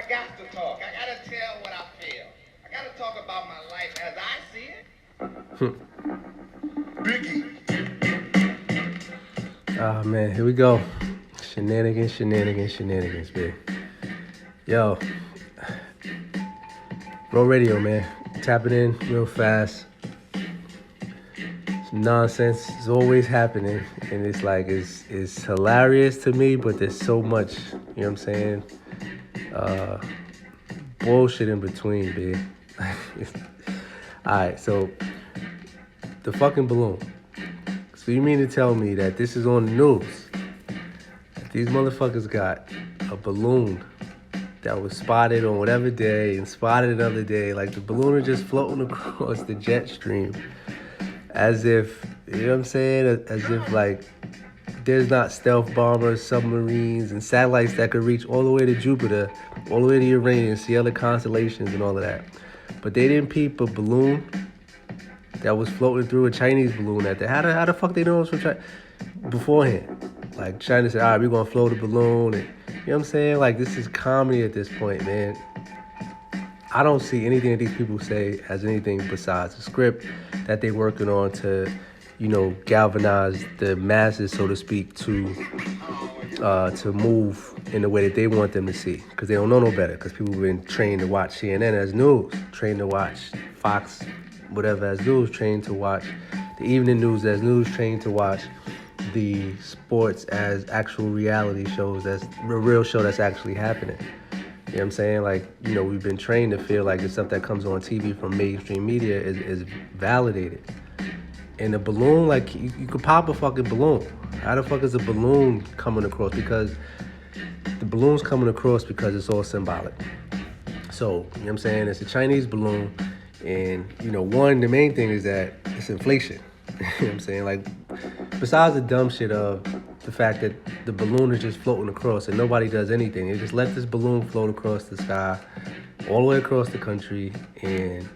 got to talk. I got to tell what I feel. I got to talk about my life as I see it. Biggie. Oh man, here we go. Shenanigans, big. Yo, Raw Radio, man. Tapping in real fast. Some nonsense is always happening, and it's like it's hilarious to me, but there's so much, you know what I'm saying? Uh, bullshit in between, big. Alright, so the fucking balloon. So you mean to tell me that this is on the news? That these motherfuckers got a balloon that was spotted on whatever day and spotted another day. Like the balloon is just floating across the jet stream as if, you know what I'm saying? As if like there's not stealth bombers, submarines, and satellites that could reach all the way to Jupiter, all the way to Uranus, see other constellations and all of that. But they didn't peep a balloon that was floating through, a Chinese balloon at that. How the fuck they know it was from China beforehand? Like China said, all right, we're gonna float a balloon, and you know what I'm saying? Like this is comedy at this point, man. I don't see anything that these people say as anything besides a script that they're working on to, you know, galvanize the masses, so to speak, to move in the way that they want them to see, because they don't know no better. Because people have been trained to watch CNN as news, trained to watch Fox, whatever as news, trained to watch the evening news as news, trained to watch the sports as actual reality shows, as a real show that's actually happening. You know what I'm saying? Like, you know, we've been trained to feel like the stuff that comes on TV from mainstream media is validated. And the balloon, like, you could pop a fucking balloon. How the fuck is a balloon coming across? Because the balloon's coming across because it's all symbolic. So, you know what I'm saying? It's a Chinese balloon. And, you know, the main thing is that it's inflation. You know what I'm saying? Like, besides the dumb shit of the fact that the balloon is just floating across and nobody does anything. They just let this balloon float across the sky, all the way across the country, and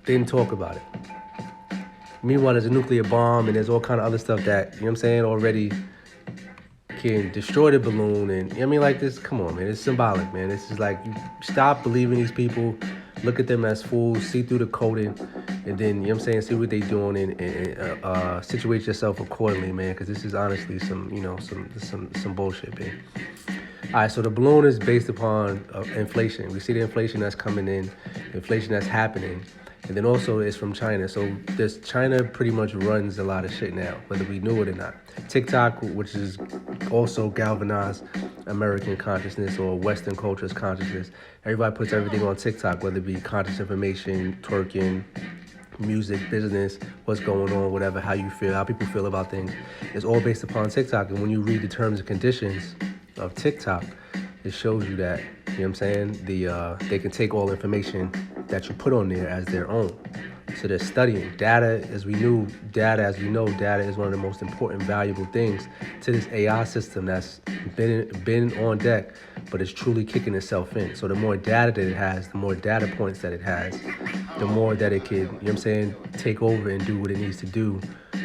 didn't talk about it. Meanwhile, there's a nuclear bomb and there's all kind of other stuff that, you know what I'm saying, already can destroy the balloon. And, you know what I mean, like this, come on, man, it's symbolic, man. This is like, you stop believing these people, look at them as fools, see through the coding, and then, you know what I'm saying, see what they doing and situate yourself accordingly, man, because this is honestly some, you know, some bullshit, man. All right, so the balloon is based upon inflation. We see the inflation that's coming in, inflation that's happening, and then also it's from China. So China pretty much runs a lot of shit now, whether we knew it or not. TikTok, which is also galvanized American consciousness or Western culture's consciousness. Everybody puts everything on TikTok, whether it be conscious information, twerking, music, business, what's going on, whatever, how you feel, how people feel about things. It's all based upon TikTok. And when you read the terms and conditions of TikTok, it shows you that, you know what I'm saying, they can take all information that you put on there as their own. So they're studying data. As we know, data is one of the most important, valuable things to this AI system that's been on deck, but it's truly kicking itself in. So the more data that it has, the more data points that it has, the more that it can, you know what I'm saying, take over and do what it needs to do,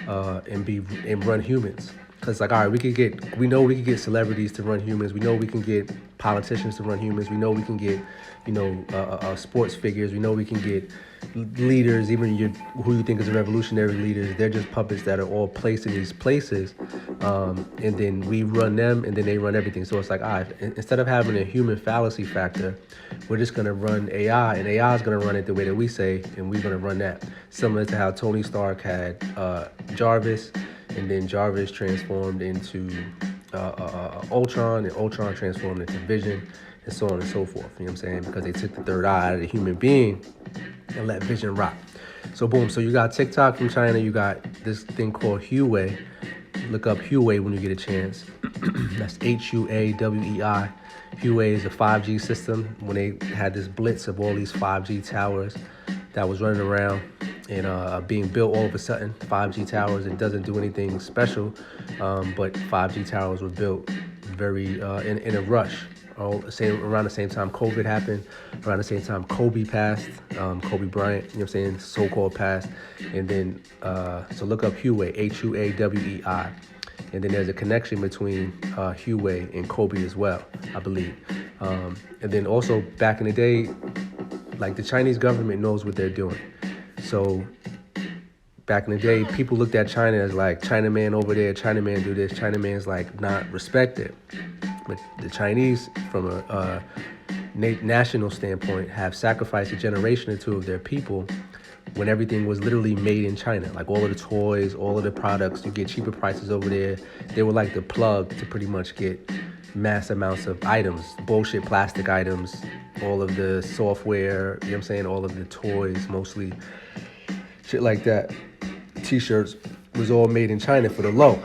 and run humans. Because, like, all right, we know we can get celebrities to run humans. We know we can get politicians to run humans. We know we can get, you know, sports figures. We know we can get leaders, even who you think is a revolutionary leaders. They're just puppets that are all placed in these places. And then we run them, and then they run everything. So it's like, all right, instead of having a human fallacy factor, we're just going to run AI, and AI is going to run it the way that we say, and we're going to run that. Similar to how Tony Stark had Jarvis, and then Jarvis transformed into Ultron, and Ultron transformed into Vision, and so on and so forth. You know what I'm saying? Because they took the third eye out of the human being and let Vision rock. So boom, so you got TikTok from China, you got this thing called Huawei. Look up Huawei when you get a chance. That's Huawei. Huawei is a 5G system. When they had this blitz of all these 5G towers that was running around and being built all of a sudden, 5G towers, it doesn't do anything special, but 5G towers were built very in a rush. Around the same time COVID happened, around the same time Kobe passed, Kobe Bryant, you know what I'm saying, so-called passed, and then, so look up Huawei, Huawei, and then there's a connection between Huawei and Kobe as well, I believe. And then also back in the day, like the Chinese government knows what they're doing. So back in the day, people looked at China as like Chinaman over there, Chinaman do this, Chinaman's like not respected. But the Chinese, from a national standpoint, have sacrificed a generation or two of their people when everything was literally made in China. Like all of the toys, all of the products, you get cheaper prices over there. They were like the plug to pretty much get mass amounts of items, bullshit plastic items, all of the software, you know what I'm saying, all of the toys, mostly shit like that. T-shirts was all made in China for the low.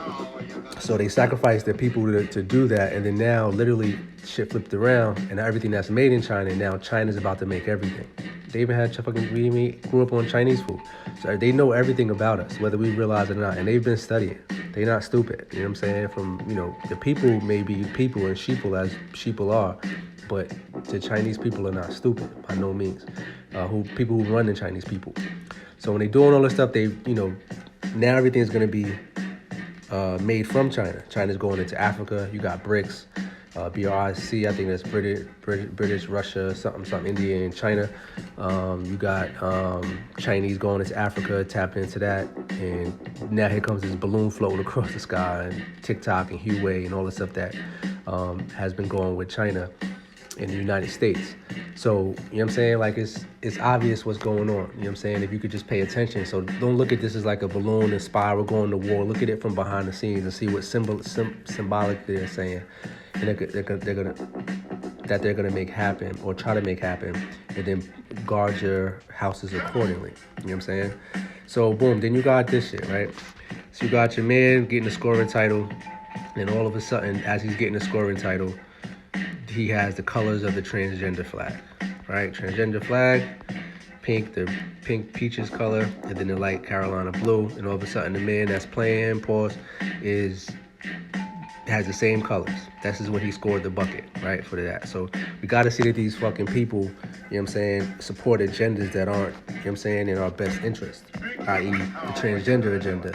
So they sacrificed their people to do that, and then now literally shit flipped around, and everything that's made in China, now China's about to make everything. They even had we grew up on Chinese food. So they know everything about us, whether we realize it or not, and they've been studying. They're not stupid, you know what I'm saying? From, the people may be people and sheeple as sheeple are, but the Chinese people are not stupid, by no means. People who run the Chinese people. So when they're doing all this stuff, now everything's gonna be made from China. China's going into Africa. You got BRICS, BRIC. I think that's British, Russia, something, India, and China. You got Chinese going into Africa, tapping into that, and now here comes this balloon floating across the sky, and TikTok and Huawei and all the stuff that has been going with China in the United States. So, you know what I'm saying? Like, it's obvious what's going on, you know what I'm saying? If you could just pay attention. So don't look at this as like a balloon and spiral going to war. Look at it from behind the scenes and see what symbolic they're saying. And they're gonna make happen, or try to make happen, and then guard your houses accordingly. You know what I'm saying? So boom, then you got this shit, right? So you got your man getting the scoring title, and all of a sudden, as he's getting the scoring title, he has the colors of the transgender flag, right? Transgender flag, pink, the pink peaches color, and then the light Carolina blue. And all of a sudden, the man that's playing, has the same colors. This is when he scored the bucket, right, for that. So we got to see that these fucking people, you know what I'm saying, support agendas that aren't, you know what I'm saying, in our best interest, i.e. the transgender agenda.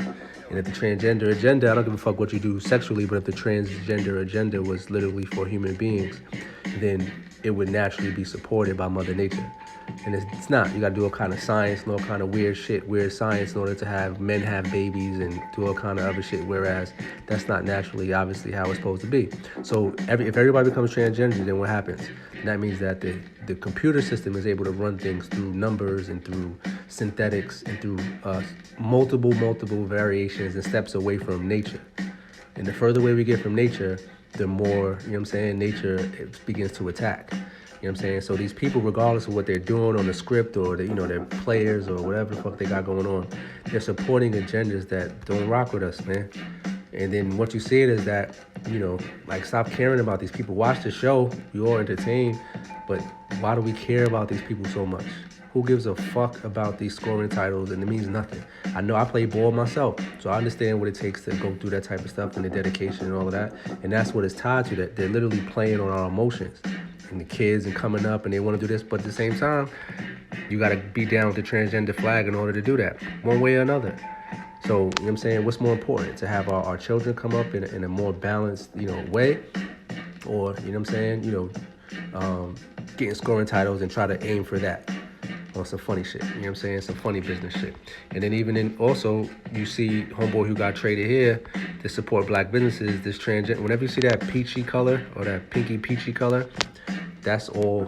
And if the transgender agenda, I don't give a fuck what you do sexually, but if the transgender agenda was literally for human beings, then it would naturally be supported by Mother Nature. And it's not. You got to do all kind of science and all kind of weird science in order to have men have babies and do all kind of other shit, whereas that's not naturally, obviously, how it's supposed to be. So if everybody becomes transgender, then what happens? And that means that the computer system is able to run things through numbers and through synthetics and through multiple variations and steps away from nature. And the further away we get from nature, the more, you know what I'm saying, nature begins to attack. You know what I'm saying? So these people, regardless of what they're doing on the script or their players or whatever the fuck they got going on, they're supporting agendas that don't rock with us, man. And then what you see it is that, like, stop caring about these people. Watch the show, you're all entertained, but why do we care about these people so much? Who gives a fuck about these scoring titles? And it means nothing. I know I play ball myself, so I understand what it takes to go through that type of stuff and the dedication and all of that. And that's what it's tied to, that they're literally playing on our emotions. And the kids and coming up and they want to do this, but at the same time, you got to be down with the transgender flag in order to do that, one way or another. So, you know what I'm saying, what's more important, to have our children come up in a more balanced, way, or, you know what I'm saying, getting scoring titles and try to aim for that on some funny shit, you know what I'm saying, some funny business shit. And then also, you see homeboy who got traded here to support black businesses, this transgender, whenever you see that peachy color or that pinky peachy color, that's all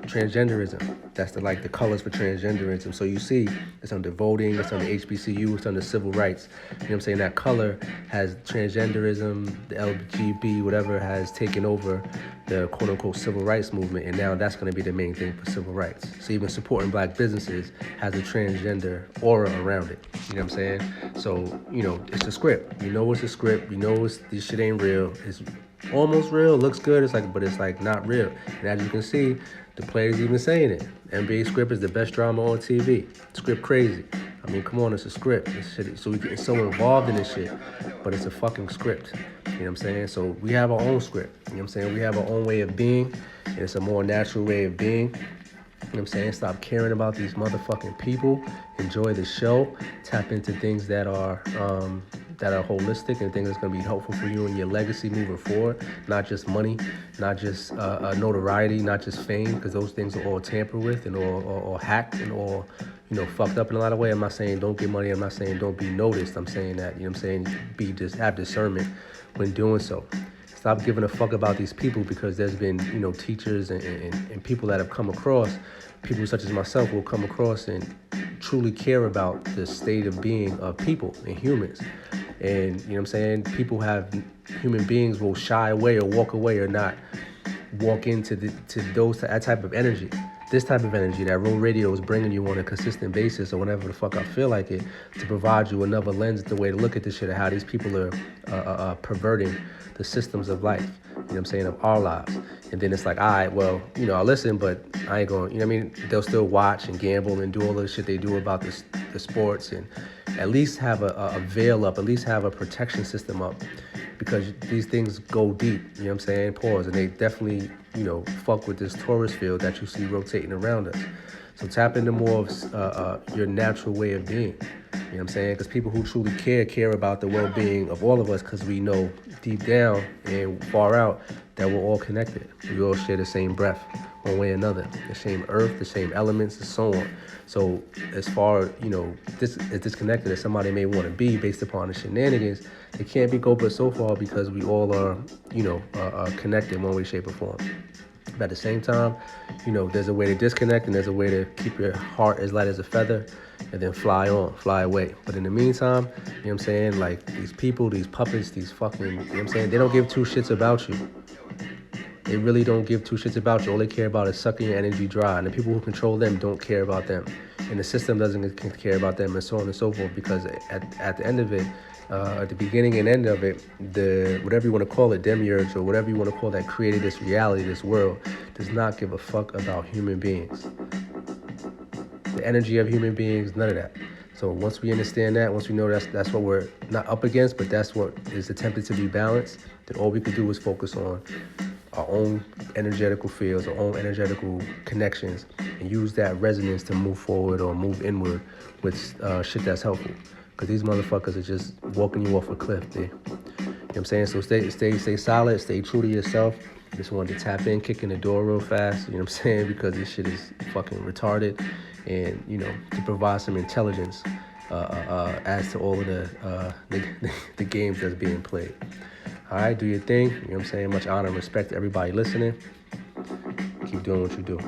transgenderism. That's the colors for transgenderism. So you see, it's under voting, it's under HBCU, it's under civil rights. You know what I'm saying? That color has transgenderism, the LGBT, whatever, has taken over the quote-unquote civil rights movement, and now that's going to be the main thing for civil rights. So even supporting black businesses has a transgender aura around it. You know what I'm saying? So, it's a script. You know it's a script. You know this shit ain't real. It's almost real, looks good, but it's not real. And as you can see, the players even saying it. NBA script is the best drama on TV. Script crazy. I mean, come on, it's a script. This shit, so we get so involved in this shit, but it's a fucking script. You know what I'm saying? So we have our own script. You know what I'm saying? We have our own way of being, and it's a more natural way of being. You know what I'm saying? Stop caring about these motherfucking people. Enjoy the show. Tap into things that are that are holistic and things that's going to be helpful for you and your legacy moving forward. Not just money, not just notoriety, not just fame, because those things are all tampered with and all hacked and all, fucked up in a lot of ways. I'm not saying don't get money. I'm not saying don't be noticed. I'm saying that, have discernment when doing so. Stop giving a fuck about these people, because there's been, teachers and people that have come across, people such as myself will come across and truly care about the state of being of people and humans. And, human beings will shy away or walk away or not walk into that type of energy. This type of energy that Road Radio is bringing you on a consistent basis, or whenever the fuck I feel like it, to provide you another lens, the way to look at this shit, and how these people are perverting the systems of life, of our lives. And then it's like, all right, well, I'll listen, but I ain't going, they'll still watch and gamble and do all the shit they do about the sports, and at least have a veil up, at least have a protection system up, because these things go deep, pause, and they definitely, fuck with this Taurus field that you see rotating around us. So tap into more of your natural way of being, because people who truly care about the well-being of all of us, because we know deep down and far out that we're all connected. We all share the same breath, one way or another, the same earth, the same elements, and so on. So as far, as disconnected as somebody may want to be based upon the shenanigans, it can't go but so far, because we all are, connected in one way, shape, or form. But at the same time, there's a way to disconnect, and there's a way to keep your heart as light as a feather, and then fly away. But in the meantime, like these people, these puppets, these fucking, they don't give two shits about you. They really don't give two shits about you. All they care about is sucking your energy dry. And the people who control them don't care about them. And the system doesn't care about them, and so on and so forth, because at the end of it, at the beginning and end of it, the whatever you want to call it, demiurge, or whatever you want to call that created this reality, this world, does not give a fuck about human beings. The energy of human beings, none of that. So once we understand that, once we know that's what we're not up against, but that's what is attempted to be balanced, then all we can do is focus on our own energetical fields, our own energetical connections, and use that resonance to move forward or move inward with shit that's helpful. Because these motherfuckers are just walking you off a cliff, dude. You know what I'm saying? So stay solid, stay true to yourself. Just wanted to tap in, kick in the door real fast, you know what I'm saying? Because this shit is fucking retarded. And, to provide some intelligence as to all of the games that's being played. All right, do your thing. You know what I'm saying? Much honor and respect to everybody listening. Keep doing what you do.